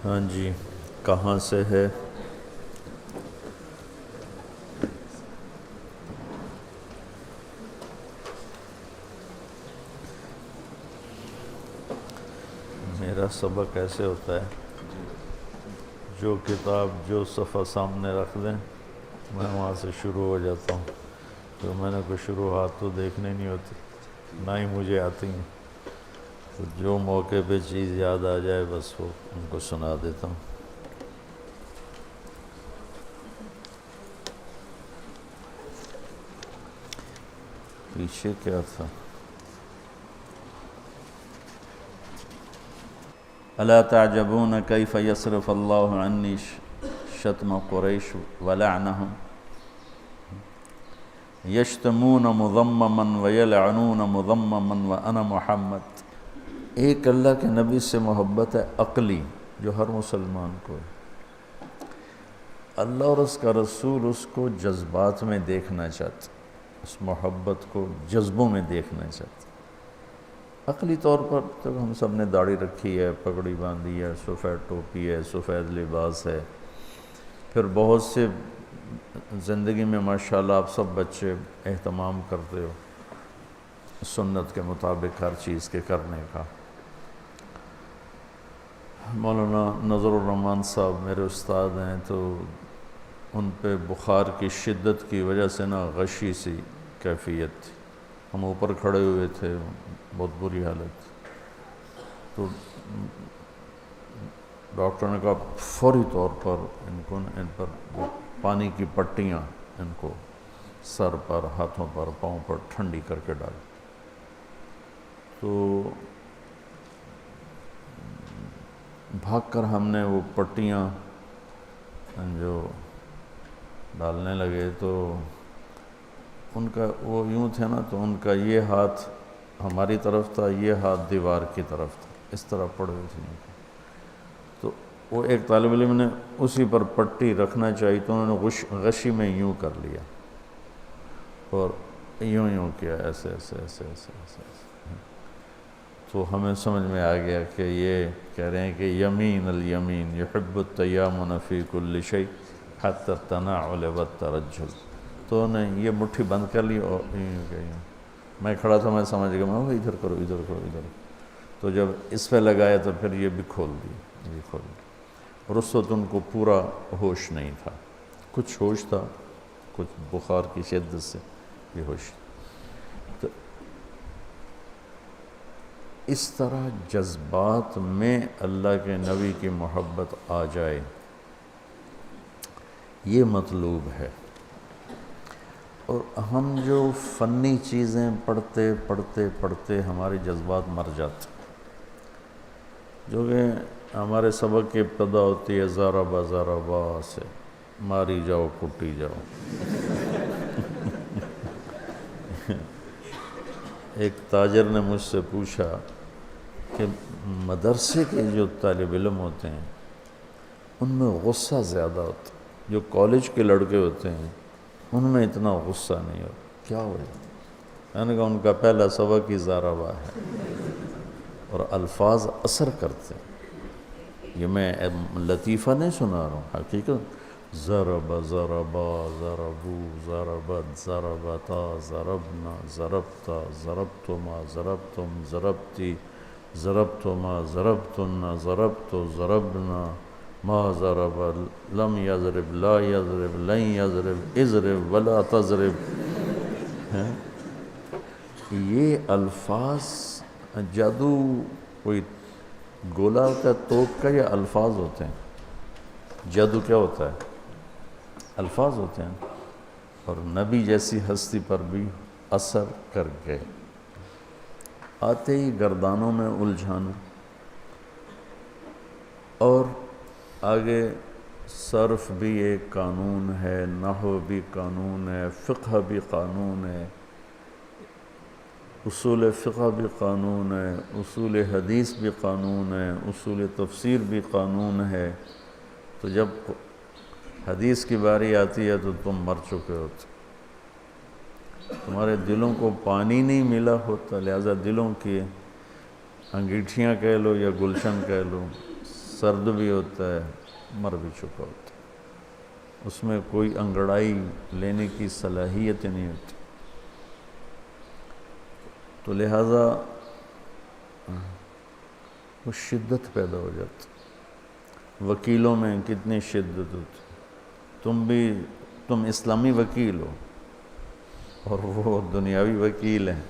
ہاں جی، کہاں سے ہے؟ میرا سبق ایسے ہوتا ہے، جو کتاب جو صفحہ سامنے رکھ دیں میں وہاں سے شروع ہو جاتا ہوں، تو میں نے کوئی شروعات تو دیکھنی نہیں ہوتی، نہ ہی مجھے آتی ہیں، تو جو موقع پہ چیز یاد آ جائے بس وہ ان کو سنا دیتا ہوں۔ پیچھے کیا تھا؟ الا تعجبون کیف یصرف اللہ عنی شتم قریش ولعنہم یشتمون مذمما ویلعنون مذمما وانا محمد۔ ایک اللہ کے نبی سے محبت ہے عقلی، جو ہر مسلمان کو ہے۔ اللہ اور اس کا رسول اس کو جذبات میں دیکھنا چاہتے، اس محبت کو جذبوں میں دیکھنا چاہتے۔ عقلی طور پر تو ہم سب نے داڑھی رکھی ہے، پگڑی باندھی ہے، سفید ٹوپی ہے، سفید لباس ہے، پھر بہت سے زندگی میں ماشاءاللہ آپ سب بچے اہتمام کرتے ہو سنت کے مطابق ہر چیز کے کرنے کا۔ مولانا نظر الرحمان صاحب میرے استاد ہیں، تو ان پہ بخار کی شدت کی وجہ سے غشی سی کیفیت تھی، ہم اوپر کھڑے ہوئے تھے، بہت بری حالت، تو ڈاکٹر نے کہا فوری طور پر ان پر پانی کی پٹیاں ان کو سر پر، ہاتھوں پر، پاؤں پر ٹھنڈی کر کے ڈال۔ تو بھاگ کر ہم نے وہ پٹیاں جو ڈالنے لگے، تو ان کا وہ یوں تھے تو ان کا یہ ہاتھ ہماری طرف تھا، یہ ہاتھ دیوار کی طرف تھا، اس طرح پڑے ہوئے تھے۔ تو وہ ایک طالب علم نے اسی پر پٹی رکھنا چاہی، تو انہوں نے غشی میں یوں کر لیا اور یوں کیا، ایسے ایسے ایسے ایسے ایسے ایسے۔ تو ہمیں سمجھ میں آ گیا کہ یہ کہہ رہے ہیں کہ یمین الیمین یحب التیامن فی کل شیء حتی التناعل والترجل۔ تو انہیں یہ مٹھی بند کر لی اور میں کھڑا تھا، میں سمجھ گیا، میں ادھر کرو ادھر کرو ادھر۔ تو جب اس پہ لگایا تو پھر یہ بھی کھول دی، یہ کھول دی، اور اس وقت ان کو پورا ہوش نہیں تھا، کچھ ہوش تھا، کچھ بخار کی شدت سے بے ہوش۔ تو اس طرح جذبات میں اللہ کے نبی کی محبت آ جائے، یہ مطلوب ہے۔ اور ہم جو فنی چیزیں پڑھتے پڑھتے پڑھتے ہمارے جذبات مر جاتے، جو کہ ہمارے سبق کی ابتدا ہوتی ہے ضربا ضربا سے، ماری جاؤ کٹی جاؤ۔ ایک تاجر نے مجھ سے پوچھا کہ مدرسے کے جو طالب علم ہوتے ہیں ان میں غصہ زیادہ ہوتا ہے، جو کالج کے لڑکے ہوتے ہیں ان میں اتنا غصہ نہیں ہوتا، کیا وجہ؟ میں نے کہا ان کا پہلا سبق ہی ضربا ہے، اور الفاظ اثر کرتے ہیں۔ یہ میں لطیفہ نہیں سنا رہا ہوں، حقیقت ضرب ضربا ضربو ضربت ضربتا ضربنا ضربتا ضربتما ضربتم ضربتی ضربتما ضربتن ضربت ضربنا ما ضرب لم یضرب لا یضرب لن یضرب اضرب ولا تضرب۔ یہ الفاظ جادو کوئی گولا ہوتا ہے توپ کا، یا الفاظ ہوتے ہیں؟ جادو کیا ہوتا ہے؟ الفاظ ہوتے ہیں، اور نبی جیسی ہستی پر بھی اثر کر گئے، آتے ہی گردانوں میں الجھانا۔ اور آگے صرف بھی ایک قانون ہے، نحو بھی قانون ہے، فقہ بھی قانون ہے، اصول فقہ بھی قانون ہے، اصول حدیث بھی قانون ہے، اصول تفسیر بھی قانون ہے۔ تو جب حدیث کی باری آتی ہے تو تم مر چکے ہوتے، تمہارے دلوں کو پانی نہیں ملا ہوتا، لہذا دلوں کی انگیٹھیاں کہہ لو یا گلشن کہہ لو، سرد بھی ہوتا ہے، مر بھی چکا ہوتا ہے، اس میں کوئی انگڑائی لینے کی صلاحیت نہیں ہوتی. تو لہٰذا وہ شدت پیدا ہو جاتی. وکیلوں میں کتنی شدت ہوتی. تم اسلامی وکیل ہو اور وہ دنیاوی وکیل ہیں،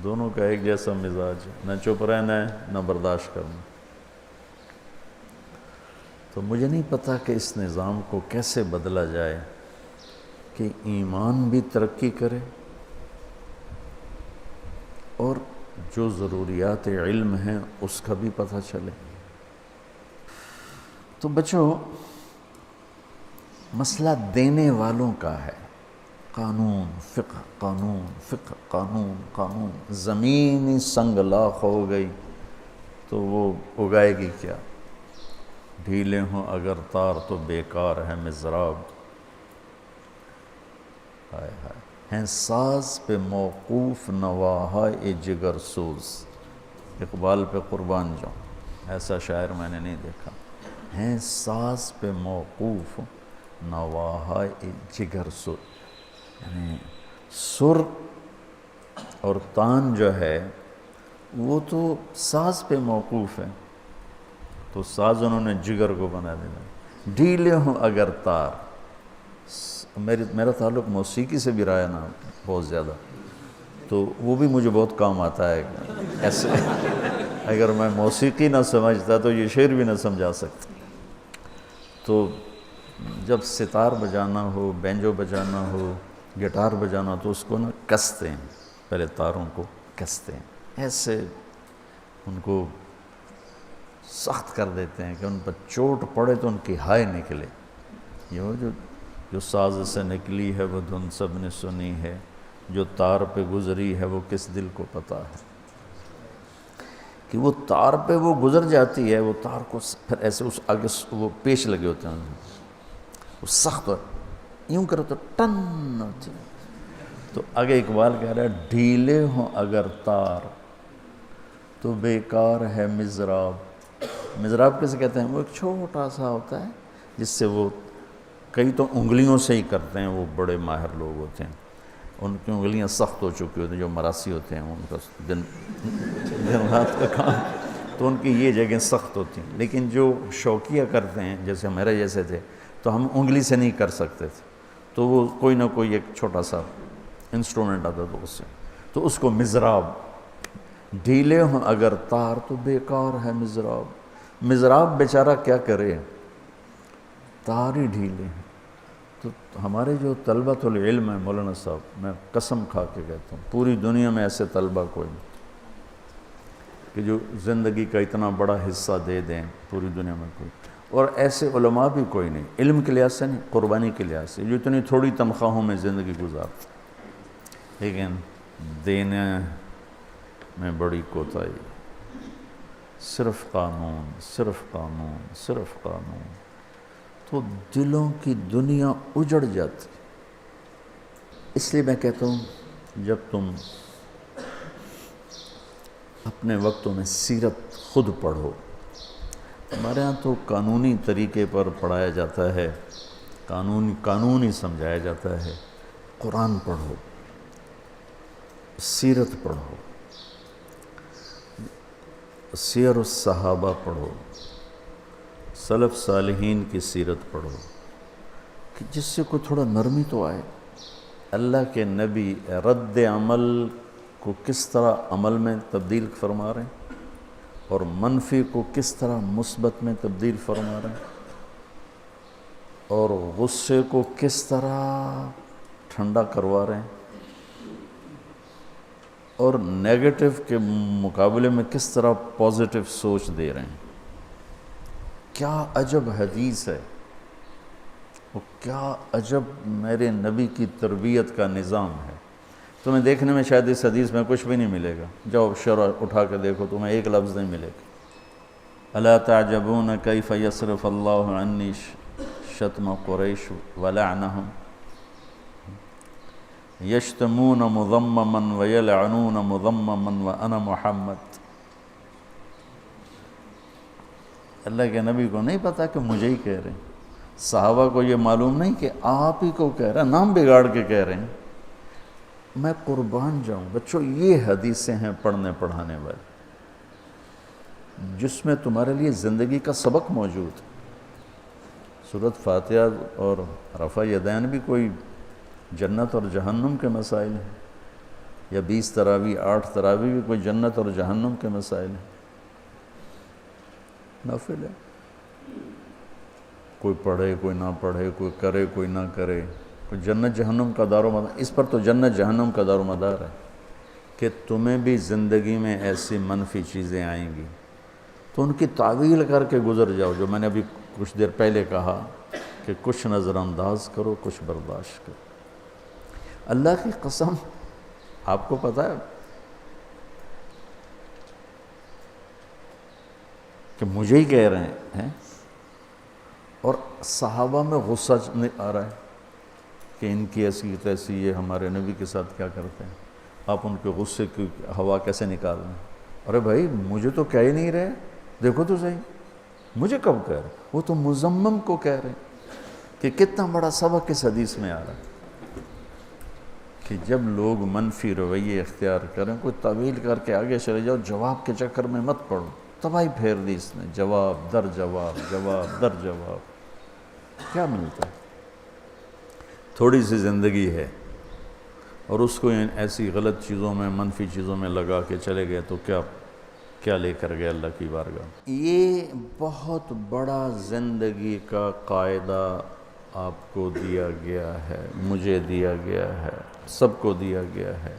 دونوں کا ایک جیسا مزاج ہے، نہ چپ رہنا ہے نہ برداشت کرنا. تو مجھے نہیں پتا کہ اس نظام کو کیسے بدلا جائے کہ ایمان بھی ترقی کرے اور جو ضروریات علم ہیں اس کا بھی پتہ چلے. تو بچوں، مسئلہ دینے والوں کا ہے. قانون فقہ، قانون فقہ، قانون قانون. زمین ہی سنگ لاخ ہو گئی تو وہ اگائے گی کیا؟ ڈھیلے ہوں اگر تار تو بیکار ہے مضراب. ہائے ہائے، ہیں ساز پہ موقوف نواہائے جگر سوز. اقبال پہ قربان جاؤں، ایسا شاعر میں نے نہیں دیکھا. ہیں ساز پہ موقوف نواہائے جگر سوز، یعنی سر اور تان جو ہے وہ تو ساز پہ موقوف ہے، تو ساز انہوں نے جگر کو بنا دینا. ڈھیلے ہوں اگر تار. میرا تعلق موسیقی سے بھی رہا ہے نا بہت زیادہ، تو وہ بھی مجھے بہت کام آتا ہے. ایسے اگر میں موسیقی نہ سمجھتا تو یہ شعر بھی نہ سمجھا سکتا. تو جب ستار بجانا ہو، بینجو بجانا ہو، گٹار بجانا، تو اس کو نا کستے ہیں، پہلے تاروں کو کستے ہیں، ایسے ان کو سخت کر دیتے ہیں کہ ان پر چوٹ پڑے تو ان کی ہائے نکلے. یہ وہ جو ساز سے نکلی ہے وہ دھن سب نے سنی ہے، جو تار پہ گزری ہے وہ کس دل کو پتہ ہے. کہ وہ تار پہ وہ گزر جاتی ہے، وہ تار کو پھر ایسے اس آگے وہ پیش لگے ہوتے ہیں، وہ سخت ہو، یوں کرو تو ٹن ہوتی. تو آگے اقبال کہہ رہا ہے ڈھیلے ہوں اگر تار تو بیکار ہے مضراب. مضراب کیسے کہتے ہیں؟ وہ ایک چھوٹا سا ہوتا ہے جس سے وہ کئی تو انگلیوں سے ہی کرتے ہیں، وہ بڑے ماہر لوگ ہوتے ہیں، ان کی انگلیاں سخت ہو چکی ہوتی ہیں. جو مراسی ہوتے ہیں ان کا دن رات کا کام، تو ان کی یہ جگہیں سخت ہوتی ہیں. لیکن جو شوقیہ کرتے ہیں جیسے میرے جیسے تھے تو ہم انگلی سے نہیں کر سکتے تھے، تو وہ کوئی نہ کوئی ایک چھوٹا سا انسٹرومنٹ آتا تھا اس سے، تو اس کو مضراب. ڈھیلے ہوں اگر تار تو بیکار ہے مضراب. مضراب بیچارہ کیا کرے، تار ہی ڈھیلے ہیں. تو ہمارے جو طلبۃ العلم ہیں مولانا صاحب، میں قسم کھا کے کہتا ہوں پوری دنیا میں ایسے طلبہ کوئی نہیں کہ جو زندگی کا اتنا بڑا حصہ دے دیں، پوری دنیا میں کوئی. اور ایسے علماء بھی کوئی نہیں، علم کے لحاظ سے نہیں، قربانی کے لحاظ سے، جو اتنی تھوڑی تنخواہوں میں زندگی گزارتے، لیکن دینے میں بڑی کوتاہی. صرف قانون، صرف قانون، صرف قانون. تو دلوں کی دنیا اجڑ جاتی. اس لیے میں کہتا ہوں جب تم اپنے وقتوں میں سیرت خود پڑھو. ہمارے ہاں تو قانونی طریقے پر پڑھایا جاتا ہے، قانون ہی سمجھایا جاتا ہے. قرآن پڑھو، سیرت پڑھو، سیر الصحابہ پڑھو، سلف صالحین کی سیرت پڑھو، کہ جس سے کوئی تھوڑا نرمی تو آئے. اللہ کے نبی رد عمل کو کس طرح عمل میں تبدیل فرما رہے ہیں اور منفی کو کس طرح مثبت میں تبدیل فرما رہے ہیں، اور غصے کو کس طرح ٹھنڈا کروا رہے ہیں، اور نیگیٹو کے مقابلے میں کس طرح پازیٹو سوچ دے رہے ہیں. کیا عجب حدیث ہے، وہ کیا عجب میرے نبی کی تربیت کا نظام ہے. تمہیں دیکھنے میں شاید اس حدیث میں کچھ بھی نہیں ملے گا، جاؤ شرح اٹھا کے دیکھو، تمہیں ایک لفظ نہیں ملے گا. الا تعجبون کیف یصرف اللہ عنی شتم قریش ولعنہم یشتمون مذمما ویلعنون مذمما وانا محمد. اللہ کے نبی کو نہیں پتا کہ مجھے ہی کہہ رہے ہیں، صحابہ کو یہ معلوم نہیں کہ آپ ہی کو کہہ رہے ہیں، نام بگاڑ کے کہہ رہے ہیں۔ میں قربان جاؤں بچوں، یہ حدیثیں ہیں پڑھنے پڑھانے والی، جس میں تمہارے لیے زندگی کا سبق موجود ہے۔ سورۃ فاتحہ اور رفع یدین بھی کوئی جنت اور جہنم کے مسائل ہیں، یا 20 تراویح 8 تراویح بھی کوئی جنت اور جہنم کے مسائل ہیں، نافل ہے۔ کوئی پڑھے کوئی نہ پڑھے، کوئی کرے کوئی نہ کرے، کوئی جنت جہنم کا دار و مدار، اس پر تو جنت جہنم کا دار و مدار ہے کہ تمہیں بھی زندگی میں ایسی منفی چیزیں آئیں گی تو ان کی تعویل کر کے گزر جاؤ، جو میں نے ابھی کچھ دیر پہلے کہا کہ کچھ نظر انداز کرو، کچھ برداشت کرو۔ اللہ کی قسم، آپ کو پتہ ہے کہ مجھے ہی کہہ رہے ہیں، اور صحابہ میں غصہ آ رہا ہے کہ ان کی ایسی تیسی، یہ ہمارے نبی کے ساتھ کیا کرتے ہیں، آپ ان کے غصے کی ہوا کیسے نکال رہے ہیں؟ ارے بھائی مجھے تو کہہ ہی نہیں رہے، دیکھو تو صحیح، مجھے کب کہہ رہے؟ وہ تو مزمم کو کہہ رہے ہیں کہ کتنا بڑا سبق اس حدیث میں آ رہا ہے کہ جب لوگ منفی رویے اختیار کریں، کوئی طویل کر کے آگے چلے جاؤ، جواب کے چکر میں مت پڑو، تباہی پھیر دی اس نے، جواب در جواب، جواب در جواب، کیا ملتا ہے؟ تھوڑی سی زندگی ہے اور اس کو ایسی غلط چیزوں میں، منفی چیزوں میں لگا کے چلے گئے تو کیا لے کر گئے اللہ کی بارگاہ۔ یہ بہت بڑا زندگی کا قاعدہ آپ کو دیا گیا ہے، مجھے دیا گیا ہے، سب کو دیا گیا ہے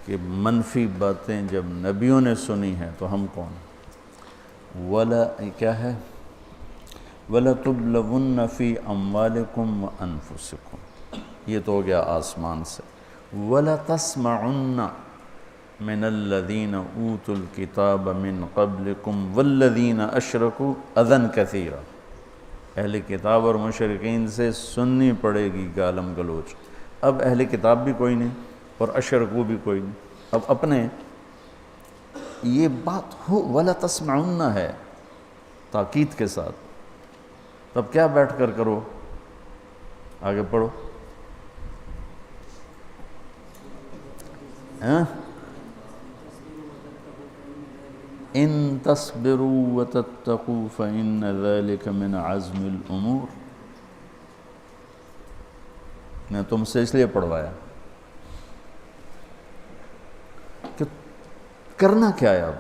کہ منفی باتیں جب نبیوں نے سنی ہیں تو ہم کون؟ کیا ہے؟ وَلَتُبْلَوُنَّ فِي أَمْوَالِكُمْ وَأَنفُسِكُمْ، یہ تو ہو گیا آسمان سے۔ وَلَتَسْمَعُنَّ مِنَ الَّذِينَ أُوتُوا الْكِتَابَ مِنْ قَبْلِكُمْ وَالَّذِينَ أَشْرَكُوا أَذًى كَثِيرًا، اہل کتاب اور مشرکین سے سننی پڑے گی گالم گلوچ۔ اب اہل کتاب بھی کوئی نہیں اور اشرکو بھی کوئی نہیں، اب اپنے یہ بات ہو وَلَا تَسْمَعُنَّ ہے تاکید کے ساتھ، تب کیا بیٹھ کر کرو؟ آگے پڑھو۔ ان تصبروا وتتقوا فإن ذلك من عزم الامور، میں تم سے اس لیے پڑھوایا کہ کرنا کیا ہے۔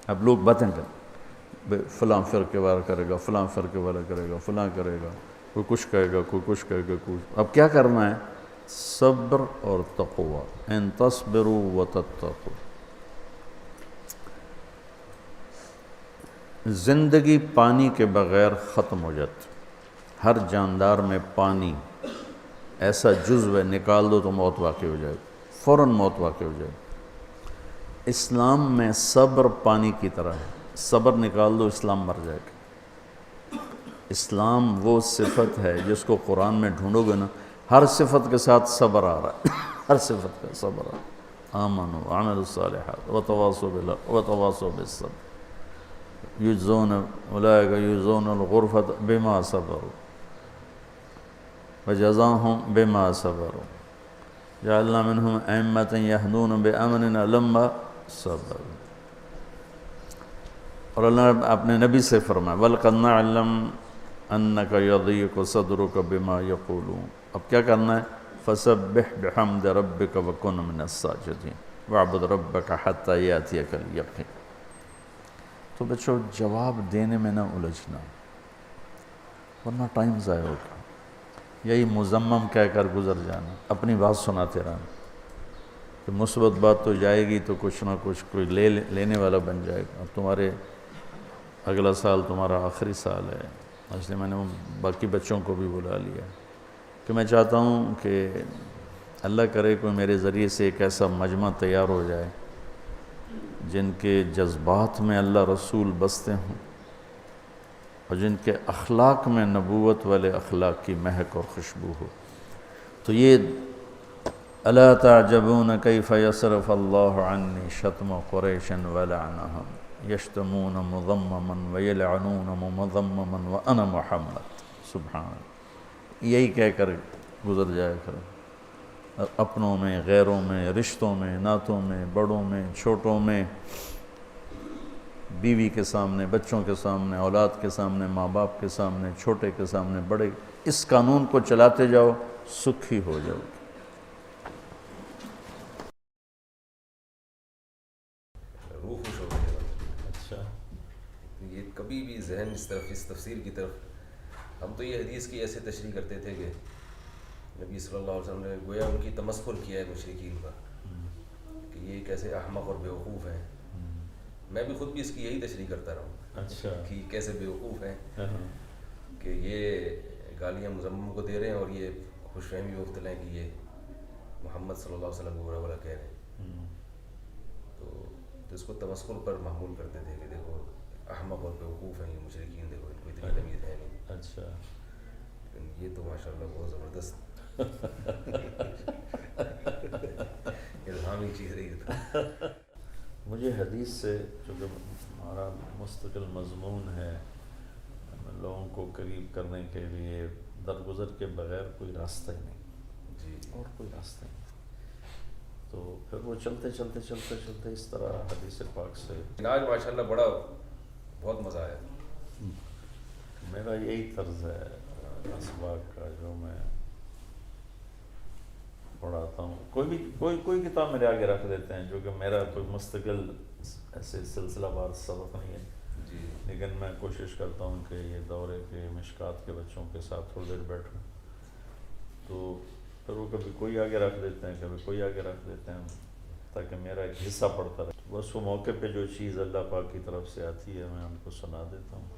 اب لوگ باتیں کریں، فلاں فرقے والا کرے گا، فلاں فرقے والا کرے گا، فلاں کرے گا، کوئی کچھ کہے گا، کوئی کچھ کہے گا، کوئی۔ اب کیا کرنا ہے؟ صبر اور تقوی۔ ان تصبروا وتتقوا، زندگی پانی کے بغیر ختم ہو جاتی، ہر جاندار میں پانی ایسا جزو ہے، نکال دو تو موت واقع ہو جائے، فوراً موت واقع ہو جائے۔ اسلام میں صبر پانی کی طرح ہے، صبر نکال دو اسلام مر جائے گا۔ اسلام وہ صفت ہے جس کو قرآن میں ڈھونڈو گے نا، ہر صفت کے ساتھ صبر آ رہا ہے، ہر صفت کا صبر آ رہا ہے۔ آمنوا وعملوا الصالحات وتواصوا بالحق وتواصوا بالصبر یجزون اولئک یجزون الغرفۃ بما صبروا وجزاهم بما صبروا جعلنا منهم ائمة يهدون بأمرنا لما صبروا۔ اور اللہ نے اپنے نبی سے فرمایا وَلَقَدْ نَعْلَمْ أَنَّكَ يَضِيقُ صَدْرُكَ بِمَا يَقُولُونَ۔ اب کیا کرنا ہے؟ فَسَبِّحْ بِحَمْدِ رَبِّكَ وَكُن مِّنَ السَّاجِدِينَ وَاعْبُدْ رَبَّكَ حَتَّى يَأْتِيَكَ الْيَقِينُ۔ تو بچوں جواب دینے میں نہ الجھنا ورنہ ٹائم ضائع ہوگا، یہی مذمم کہہ کر گزر جانا، اپنی بات سناتے رہنا کہ مثبت بات تو جائے گی تو کچھ نہ کچھ کوئی لینے والا بن جائے گا۔ تمہارے اگلا سال تمہارا آخری سال ہے، اس لیے میں نے باقی بچوں کو بھی بلا لیا کہ میں چاہتا ہوں کہ اللہ کرے کوئی میرے ذریعے سے ایک ایسا مجمع تیار ہو جائے جن کے جذبات میں اللہ رسول بستے ہوں اور جن کے اخلاق میں نبوت والے اخلاق کی مہک اور خوشبو ہو۔ تو یہ الا تعجبون کیف یصرف اللہ عنی شتم قریش ولعنہم، یشتمون مذمما ویلعنون مذمما وانا محمد، سبحان اللہ، یہی کہہ کر گزر جایا کرو، اپنوں میں، غیروں میں، رشتوں میں، نعتوں میں، بڑوں میں، چھوٹوں میں، بیوی کے سامنے، بچوں کے سامنے، اولاد کے سامنے، ماں باپ کے سامنے، چھوٹے کے سامنے، بڑے، اس قانون کو چلاتے جاؤ، سکھی ہو جاؤ گے۔ روح خوش ہو گئی۔ اچھا، یہ کبھی بھی ذہن اس طرف، اس تفسیر کی طرف، ہم تو یہ حدیث کی ایسے تشریح کرتے تھے کہ نبی صلی اللہ علیہ وسلم نے گویا ان کی تمسخر کیا ہے مشرکین کا، کہ یہ کیسے احمق اور بیوقوف ہیں۔ میں بھی خود بھی اس کی یہی تشریح کرتا رہا ہوں، اچھا، کہ کیسے بیوقوف ہیں کہ یہ گالیاں مذمم کو دے رہے ہیں اور یہ خوش فہمی میں مبتلا ہیں کہ یہ محمد صلی اللہ علیہ وسلم کو برا بھلا کہہ رہے ہیں۔ تو اس کو تمسخر پر محمول کرتے تھے کہ دیکھو احمق اور بیوقوف ہیں یہ مشرکین، دیکھو ان کو اتنی تمیز ہے نہیں۔ اچھا، لیکن یہ تو ماشاء اللہ بہت زبردست الہامی چیز رہی تھا۔ مجھے حدیث سے، چونکہ ہمارا مستقل مضمون ہے لوگوں کو قریب کرنے کے لیے، درگزر کے بغیر کوئی راستہ ہی نہیں، جی اور کوئی راستہ ہی نہیں، تو پھر وہ چلتے چلتے چلتے چلتے اس طرح حدیث پاک سے آج ماشاء اللہ بڑا بہت مزہ آیا۔ میرا یہی طرز ہے اسباق کا، جو میں پڑھاتا ہوں، کوئی کتاب میرے آگے رکھ دیتے ہیں، جو کہ میرا کوئی مستقل ایسے سلسلہ وار سبق نہیں ہے، جی لیکن میں کوشش کرتا ہوں کہ یہ دورے کے مشکات کے بچوں کے ساتھ تھوڑی دیر بیٹھوں، تو پھر وہ کبھی کوئی آگے رکھ دیتے ہیں، کبھی کوئی آگے رکھ دیتے ہیں، تاکہ میرا ایک حصہ پڑتا رہے۔ بس وہ موقع پہ جو چیز اللہ پاک کی طرف سے آتی ہے میں ان کو سنا دیتا ہوں۔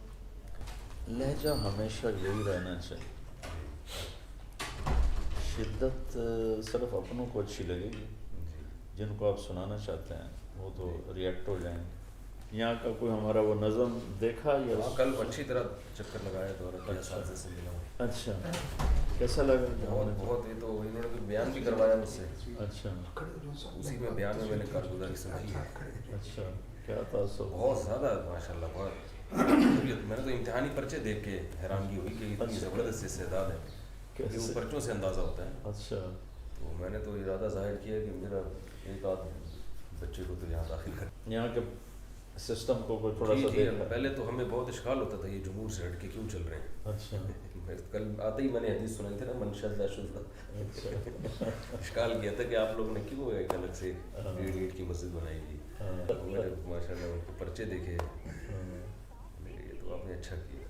لہجہ ہمیشہ یہی رہنا چاہیے، شدت صرف اپنوں کو اچھی لگے گی، جن کو آپ سنانا چاہتے ہیں وہ تو ریئیکٹ ہو جائیں گے۔ یہاں کا کوئی ہمارا وہ نظم دیکھا یا کل اچھی طرح چکر لگایا دورہ کیا، اساتذہ سے ملا ہوں۔ اچھا، کیسا لگا؟ بہت یہ تو انہوں نے بیان بھی کروایا مجھ سے، اچھا، اسی میں بیان میں نے کارگزاری سنائی ہے۔ اچھا، کیا تاثر؟ بہت زیادہ ماشاء اللہ، بہت میں نے تو امتحانی پرچے دیکھ کے حیرانگی ہوئی کہ اتنی زبردست استعداد ہے، کہ وہ پرچوں سے اندازہ ہوتا ہے۔ اچھا، تو میں نے تو ارادہ ظاہر کیا کہ میرا ایک آدھ بچے کو تو یہاں داخل کر، یہاں کے سسٹم کو کوئی تھوڑا سا دیکھا؟ پہلے تو ہمیں بہت اشکال ہوتا تھا یہ جمہور سے ہٹ کے کیوں چل رہے ہیں۔ اچھا، کل آتے ہی میں نے حدیث سنائی تھی نا، من شذ شذ، اشکال کیا تھا کہ آپ لوگوں نے کیوں ایک الگ سے 1.5 اینٹ کی مسجد بنائی تھی۔ میں نے ماشاء اللہ ان کے پرچے دیکھے، یہ تو آپ نے اچھا کیا۔